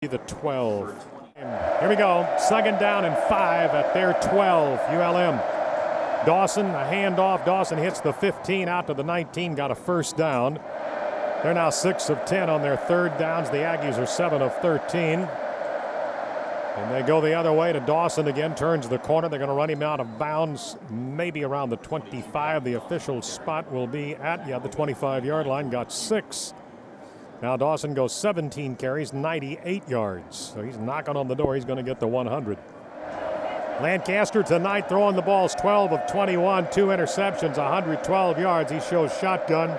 The 12. And here we go. Second down and 5 at their 12. ULM. Dawson, a handoff. Dawson hits the 15 out to the 19. Got a first down. They're now 6 of 10 on their third downs. The Aggies are 7 of 13. And they go the other way to Dawson again. Turns the corner. They're going to run him out of bounds, maybe around the 25. The official spot will be at, the 25-yard line. Got 6. Now Dawson goes 17 carries, 98 yards. So he's knocking on the door. He's going to get to 100. Lancaster tonight throwing the balls 12 of 21, 2 interceptions, 112 yards. He shows shotgun.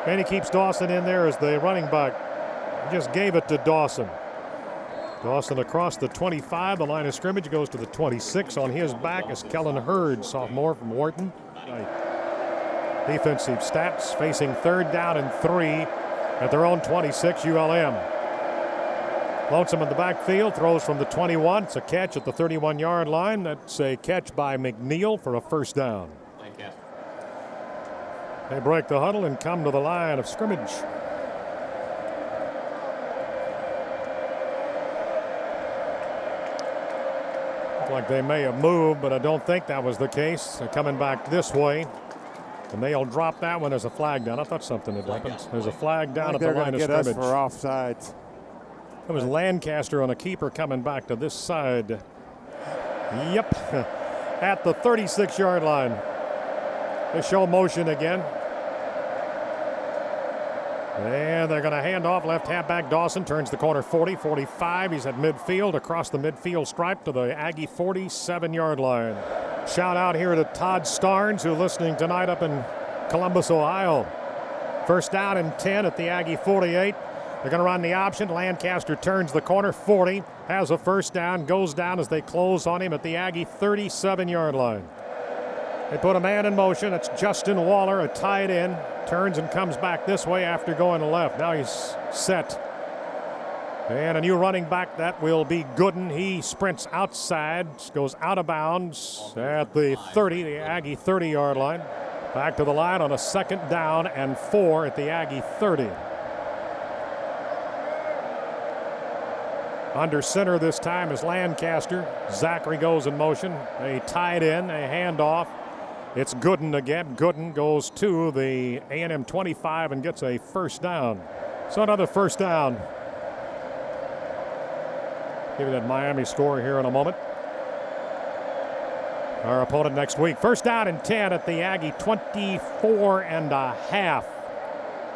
And he keeps Dawson in there as the running back. He just gave it to Dawson. Dawson across the 25. The line of scrimmage goes to the 26. On his back is Kellen Hurd, sophomore from Wharton. Defensive stats facing third down and 3 at their own 26. ULM. Lonesome in the backfield, throws from the 21. It's a catch at the 31-yard line. That's a catch by McNeil for a first down. They break the huddle and come to the line of scrimmage. Looked like they may have moved, but I don't think that was the case. They're coming back this way. And they'll drop that when there's a flag down. I thought something had happened. There's a flag down at the line of scrimmage. Us for offsides. It was Lancaster on a keeper coming back to this side. Yep. At the 36-yard line. They show motion again. And they're going to hand off left halfback Dawson. Turns the corner 40, 45. He's at midfield across the midfield stripe to the Aggie 47-yard line. Shout out here to Todd Starnes, who's listening tonight up in Columbus, Ohio. First down and 10 at the Aggie 48. They're going to run the option. Lancaster turns the corner 40, has a first down, goes down as they close on him at the Aggie 37-yard line. They put a man in motion. It's Justin Waller, a tight end. Turns and comes back this way after going left. Now he's set. And a new running back, that will be Gooden. He sprints outside, goes out of bounds at the 30, the Aggie 30-yard line. Back to the line on a second down and 4 at the Aggie 30. Under center this time is Lancaster. Zachary goes in motion. A tight end, a handoff. It's Gooden again. Gooden goes to the A&M 25 and gets a first down. So another first down. Give you that Miami score here in a moment. Our opponent next week. First down and 10 at the Aggie 24 and a half.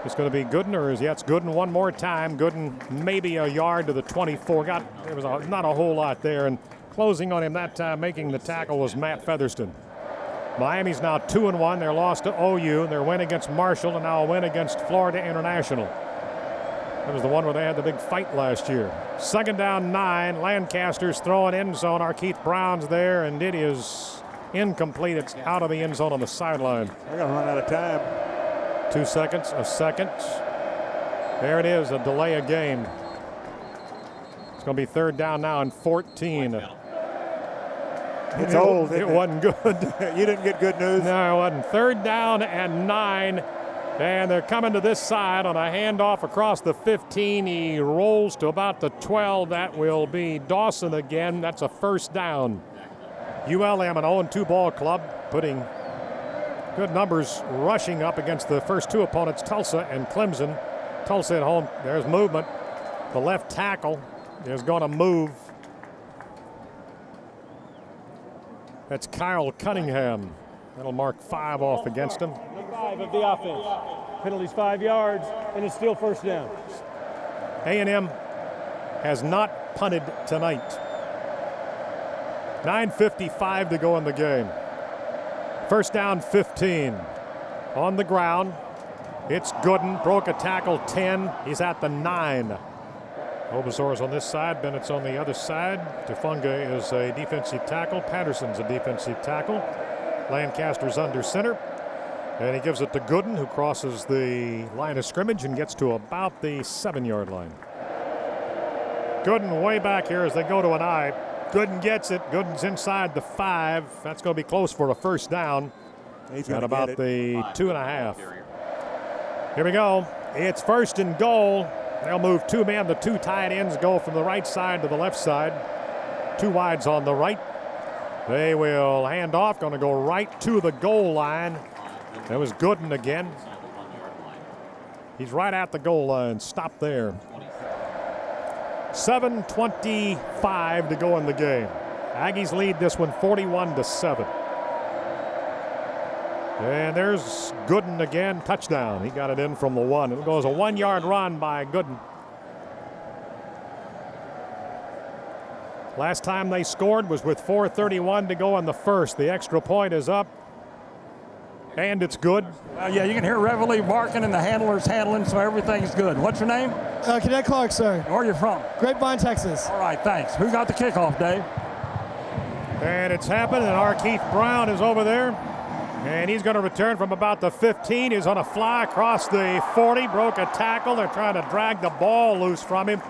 It's going to be Gooden, or it's Gooden one more time. Gooden maybe a yard to the 24. There was not a whole lot there, and closing on him that time, making the tackle, was Matt Featherston. Miami's now 2-1. Their loss to OU, their win against Marshall, and now a win against Florida International. That was the one where they had the big fight last year. Second down 9. Lancaster's throwing end zone. Keith Brown's there, and it is incomplete. It's out of the end zone on the sideline. They're going to run out of time. 2 seconds, a second. There it is, a delay of game. It's going to be third down now and 14. It's old. It wasn't good. You didn't get good news? No, it wasn't. Third down and 9. And they're coming to this side on a handoff across the 15. He rolls to about the 12. That will be Dawson again. That's a first down. ULM, an 0-2 ball club, putting good numbers rushing up against the first two opponents, Tulsa and Clemson. Tulsa at home. There's movement. The left tackle is going to move. That's Kyle Cunningham. That'll mark 5 off against him. 5 of the offense. Penalties 5 yards, and it's still first down. A&M has not punted tonight. 9:55 to go in the game. First down 15. On the ground, it's Gooden. Broke a tackle 10. He's at the 9. Obasor's on this side. Bennett's on the other side. Tufunga is a defensive tackle. Patterson's a defensive tackle. Lancaster's under center. And he gives it to Gooden, who crosses the line of scrimmage and gets to about the 7-yard line. Gooden way back here as they go to an eye. Gooden gets it. Gooden's inside the 5. That's going to be close for a first down. He's at about the 2.5. Here we go. It's first and goal They'll move two men. The two tight ends go from the right side to the left side. Two wides on the right. They will hand off. Going to go right to the goal line. That was Gooden again. He's right at the goal line. Stop there. 7:25 to go in the game. Aggies lead this one 41-7. And there's Gooden again. Touchdown. He got it in from the one. It goes a 1-yard run by Gooden. Last time they scored was with 4:31 to go in the first. The extra point is up. And it's good. Yeah, you can hear Reveille barking and the handler's handling, so everything's good. What's your name? Cadet Clark, sir. Where are you from? Grapevine, Texas. All right, thanks. Who got the kickoff, Dave? And it's happened, and our Keith Brown is over there. And he's going to return from about the 15. He's going to fly across the 40, broke a tackle. They're trying to drag the ball loose from him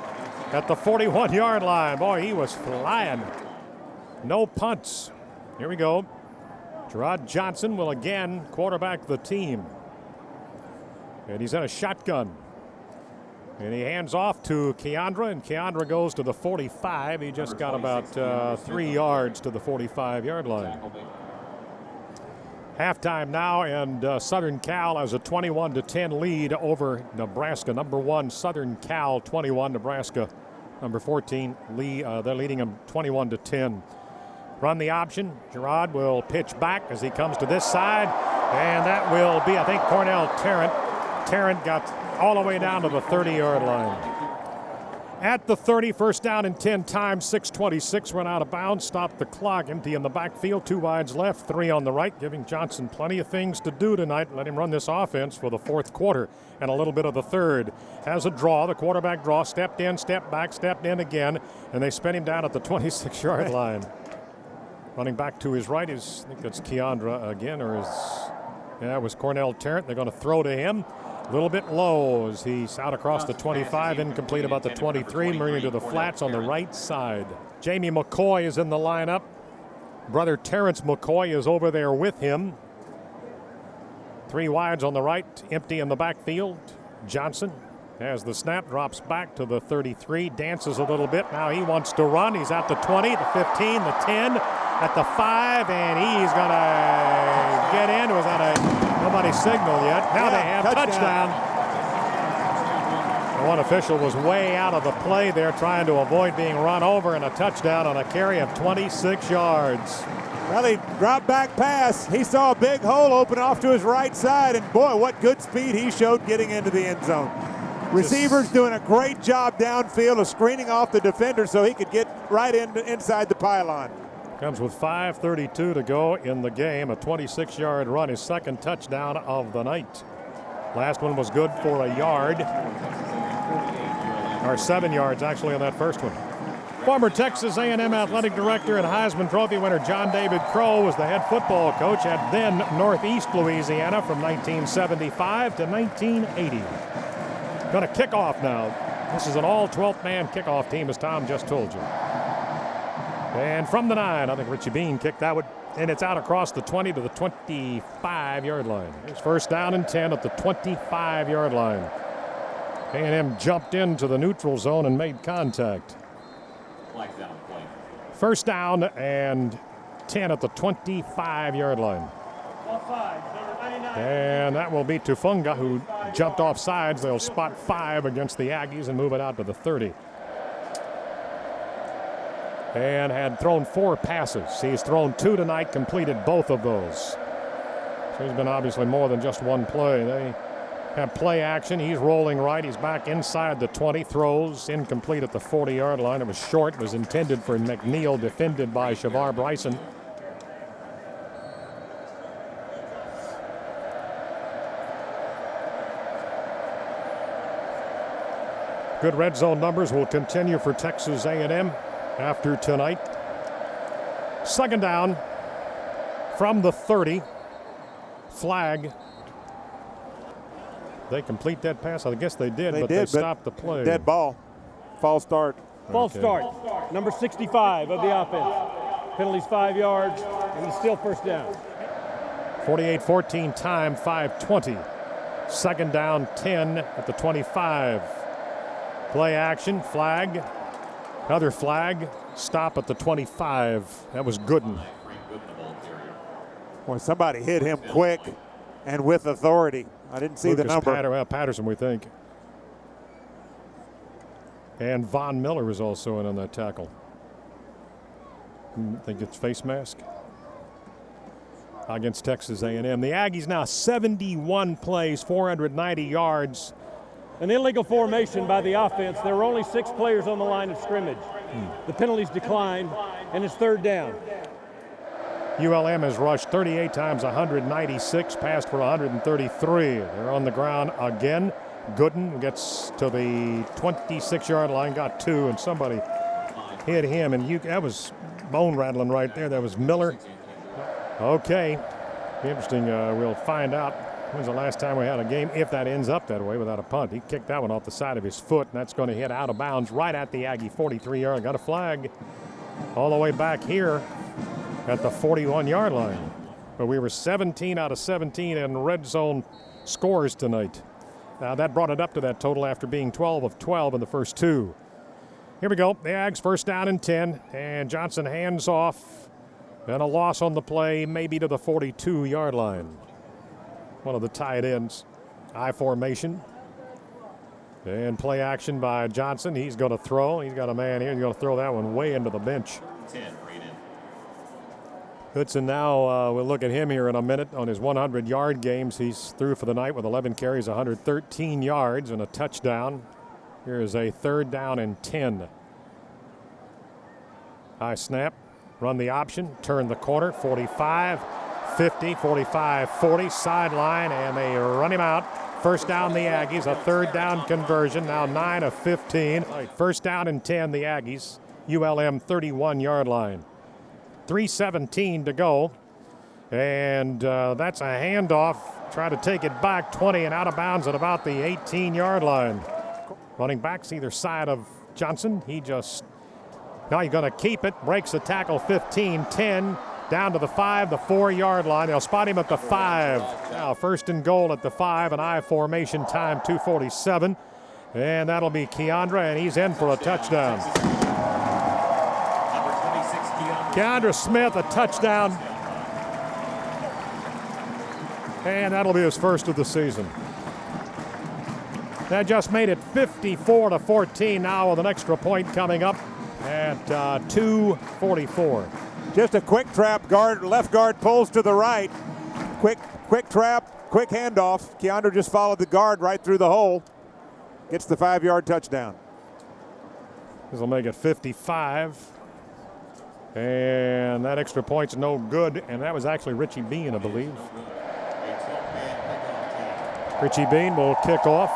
at the 41-yard line. Boy, he was flying. No punts. Here we go. Gerard Johnson will again quarterback the team. And he's in a shotgun. And he hands off to Keandra, and Keandra goes to the 45. He just got about 3 yards to the 45-yard line. Halftime now, and Southern Cal has a 21-10 lead over Nebraska. Number 1, Southern Cal 21, Nebraska number 14. They're leading them 21-10. Run the option. Gerard will pitch back as he comes to this side, and that will be, I think, Cornell Tarrant. Tarrant got all the way down to the 30-yard line. At the 30, first down and 10 times, 6:26 run out of bounds. Stop the clock, empty in the backfield, 2 wides left, 3 on the right, giving Johnson plenty of things to do tonight. Let him run this offense for the fourth quarter and a little bit of the third. Has a draw, the quarterback draw, stepped in, stepped back, stepped in again, and they spin him down at the 26-yard line. Running back to his right is, I think that's Keandra again, or it was Cornell Tarrant. They're going to throw to him. A little bit low as he's out across the 25, incomplete about the 23, moving to the flats on the right side. Jamie McCoy is in the lineup. Brother Terrence McCoy is over there with him. 3 wides on the right, empty in the backfield. Johnson has the snap, drops back to the 33, dances a little bit. Now he wants to run. He's at the 20, the 15, the 10, at the 5, and he's going to get in. Was that nobody signaled yet? Now they have touchdown. The one official was way out of the play there, trying to avoid being run over, and a touchdown on a carry of 26 yards. Well, he dropped back pass. He saw a big hole open off to his right side, and boy, what good speed he showed getting into the end zone. Receivers doing a great job downfield of screening off the defender so he could get right inside the pylon. Comes with 5:32 to go in the game. A 26-yard run, his second touchdown of the night. Last one was good for a yard. Or 7 yards, actually, on that first one. Former Texas A&M athletic director and Heisman Trophy winner John David Crow was the head football coach at then Northeast Louisiana from 1975 to 1980. Going to kick off now. This is an all 12th man kickoff team, as Tom just told you. And from the 9, I think Richie Bean kicked that one, and it's out across the 20 to the 25-yard line. It's first down and 10 at the 25-yard line. A&M jumped into the neutral zone and made contact. First down and 10 at the 25-yard line. And that will be Tufunga, who jumped off sides. They'll spot 5 against the Aggies and move it out to the 30. And had thrown 4 passes. He's thrown 2 tonight, completed both of those. So he's been obviously more than just one play. They have play action. He's rolling right. He's back inside the 20. Throws incomplete at the 40-yard line. It was short. It was intended for McNeil, defended by Shavar Bryson. Good red zone numbers will continue for Texas A&M after tonight. Second down from the 30. Flag. They complete that pass? I guess they did, but they stopped the play. Dead ball. False start. False start. Number 65 of the offense. Penalties 5 yards, and it's still first down. 48-14 time, 5:20. Second down, 10 at the 25. Play action, flag, another flag, stop at the 25. That was Gooden. Boy, somebody hit him quick and with authority. I didn't see the number. Patterson, we think. And Von Miller was also in on that tackle. I think it's face mask against Texas A&M. The Aggies now 71 plays, 490 yards. An illegal formation by the offense. There were only 6 players on the line of scrimmage. The penalties declined, and it's 3rd down. ULM has rushed 38 times, 196, passed for 133. They're on the ground again. Gooden gets to the 26-yard line, got 2, and somebody hit him, and that was bone rattling right there. That was Miller. Okay, interesting. We'll find out when's the last time we had a game, if that ends up that way, without a punt. He kicked that one off the side of his foot, and that's going to hit out of bounds right at the Aggie 43-yard. Got a flag all the way back here at the 41-yard line. But we were 17 out of 17 in red zone scores tonight. Now that brought it up to that total after being 12 of 12 in the first 2. Here we go. The Ags 1st down and 10, and Johnson hands off, and a loss on the play, maybe to the 42-yard line. One of the tight ends. I formation. And play action by Johnson. He's going to throw. He's got a man here. He's going to throw that one way into the bench. 10, Hudson now, we'll look at him here in a minute on his 100-yard games. He's through for the night with 11 carries, 113 yards, and a touchdown. Here is a 3rd down and 10. High snap, run the option, turn the corner, 45, 50, 45, 40, sideline, and they run him out. 1st down the Aggies, a 3rd down conversion, now 9 of 15. 1st down and 10 the Aggies, ULM 31-yard line. 3:17 to go, and that's a handoff. Try to take it back 20 and out of bounds at about the 18-yard line. Running backs either side of Johnson. Now he's going to keep it, breaks the tackle 15, 10, down to the 5, the 4-yard line. They'll spot him at the 5. Now 1st and goal at the 5, and I formation time 2:47, and that'll be Keandra, and he's in for a touchdown. Keandra Smith, a touchdown. And that'll be his first of the season. That just made it 54-14 now with an extra point coming up at 2:44. Just a quick trap, left guard pulls to the right. Quick trap, quick handoff. Keandra just followed the guard right through the hole. Gets the 5-yard touchdown. This will make it 55. And that extra point's no good, and that was actually Richie Bean, I believe. Richie Bean will kick off.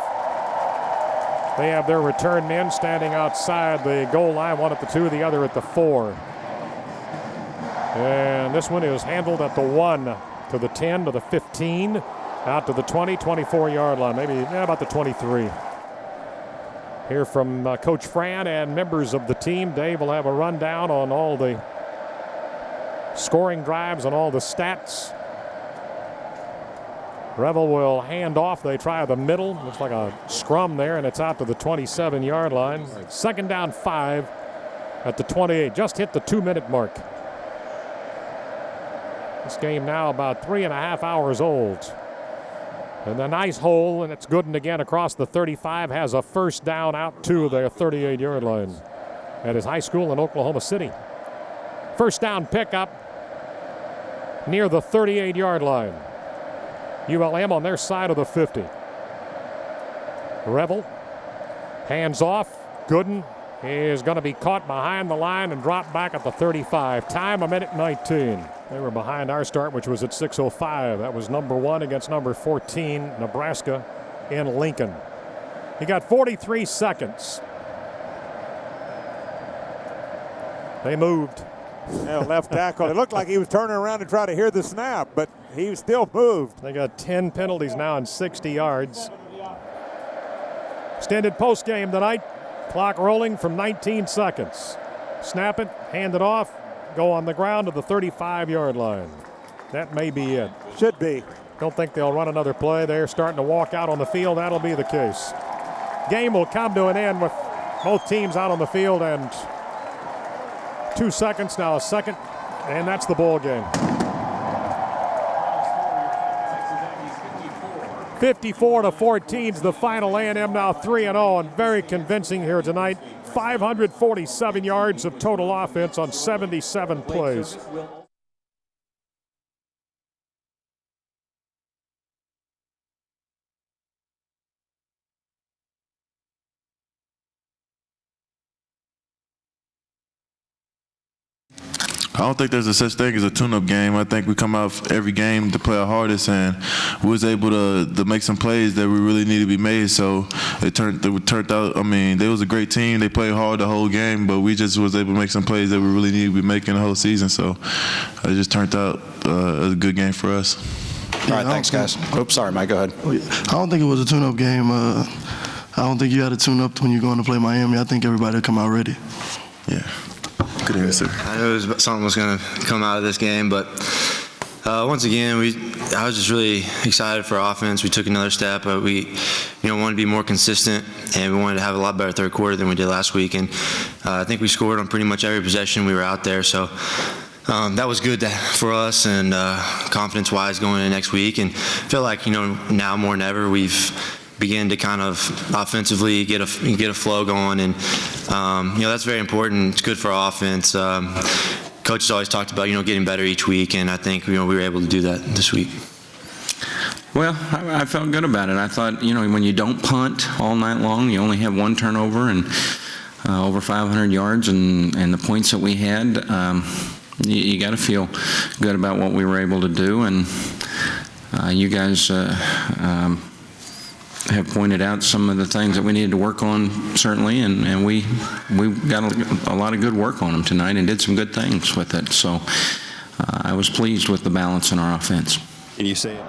They have their return men standing outside the goal line, one at the 2, the other at the 4. And this one is handled at the 1, to the 10, to the 15, out to the 20, 24-yard line, maybe about the 23. Hear from Coach Fran and members of the team. Dave will have a rundown on all the scoring drives and all the stats. Revel will hand off. They try the middle. Looks like a scrum there, and it's out to the 27-yard line. 2nd down 5 at the 28. Just hit the 2-minute mark. This game now about 3.5 hours old. And a nice hole, and it's Gooden again across the 35, has a 1st down out to their 38-yard line at his high school in Oklahoma City. 1st down pickup near the 38-yard line. ULM on their side of the 50. Revel hands off. Gooden is going to be caught behind the line and dropped back at the 35. Time 1:19. They were behind our start, which was at 6:05. That was number 1 against number 14, Nebraska in Lincoln. He got 43 seconds. They moved. Yeah, left tackle. It looked like he was turning around to try to hear the snap, but he still moved. They got 10 penalties now and 60 yards. Extended post game tonight. Clock rolling from 19 seconds. Snap it, hand it off, go on the ground to the 35-yard line. That may be it. Should be. Don't think they'll run another play. They're starting to walk out on the field. That'll be the case. Game will come to an end with Both teams out on the field, and 2 seconds now, a second, and that's the ball game. 54-14 is the final. A&M now 3-0, and very convincing here tonight. 547 yards of total offense on 77 plays. I don't think there's a such thing as a tune-up game. I think we come out every game to play our hardest, and we was able to make some plays that we really needed to be made. So it turned out. I mean, they was a great team. They played hard the whole game, but we just was able to make some plays that we really needed to be making the whole season. So it just turned out a good game for us. All right, thanks, guys. Oops, sorry, Mike. Go ahead. I don't think it was a tune-up game. I don't think you had to tune up when you're going to play Miami. I think everybody will come out ready. Yeah. Good answer. I knew something was going to come out of this game, but once again, I was just really excited for offense. We took another step, but we, wanted to be more consistent, and we wanted to have a lot better third quarter than we did last week. And I think we scored on pretty much every possession we were out there. So that was good for us and confidence-wise going into next week. And I feel like now more than ever we've begin to kind of offensively get a flow going, and that's very important. It's good for our offense. Coach has always talked about getting better each week, and I think we were able to do that this week. Well, I felt good about it. I thought when you don't punt all night long, you only have one turnover and over 500 yards, and the points that we had, you got to feel good about what we were able to do, and you guys have pointed out some of the things that we needed to work on, certainly, and we got a lot of good work on them tonight and did some good things with it. So I was pleased with the balance in our offense. Can you say it?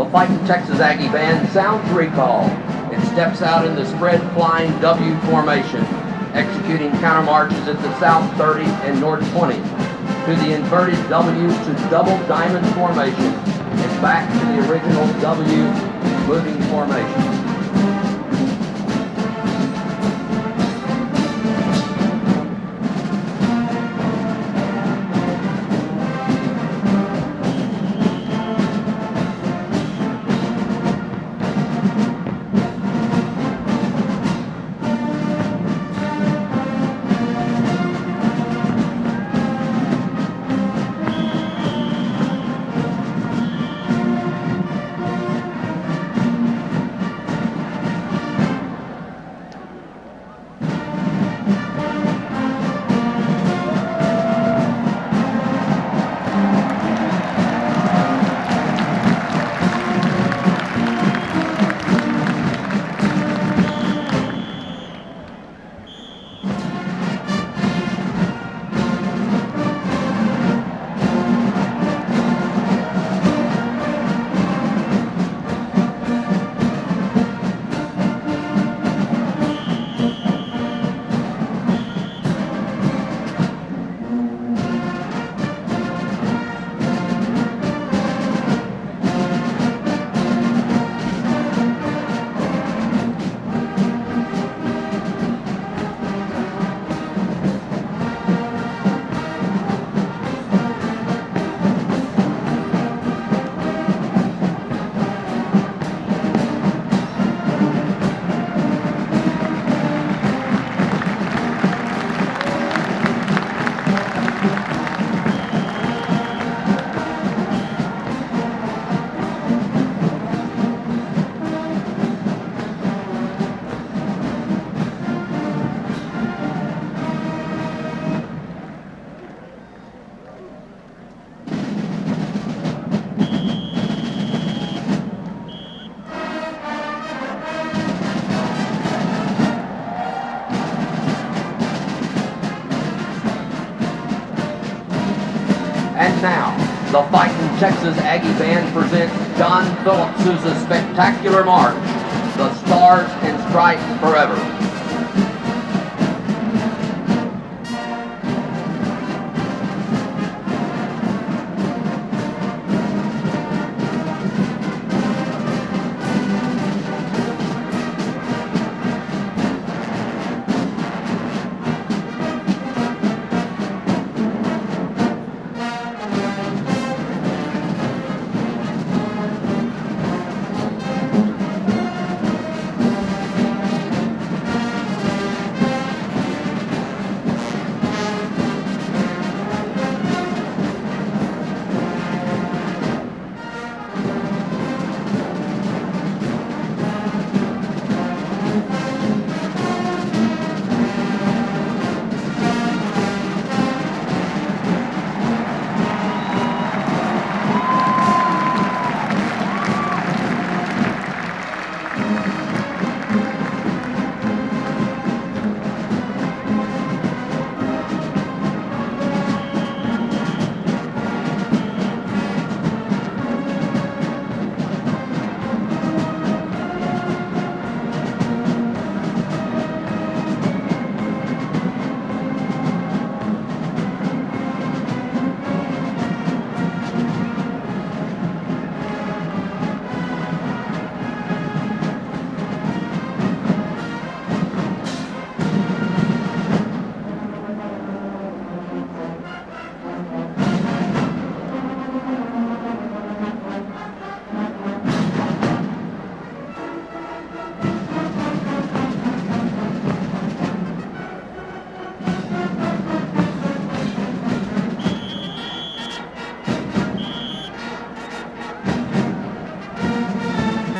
Fighting Texas Aggie band sounds recall. It steps out in the spread flying W formation, executing counter marches at the south 30 and north 20, to the inverted W to double diamond formation, and back to the original W moving formation. And now, the Fightin' Texas Aggie Band presents John Phillips' spectacular march, The Stars and Stripes Forever.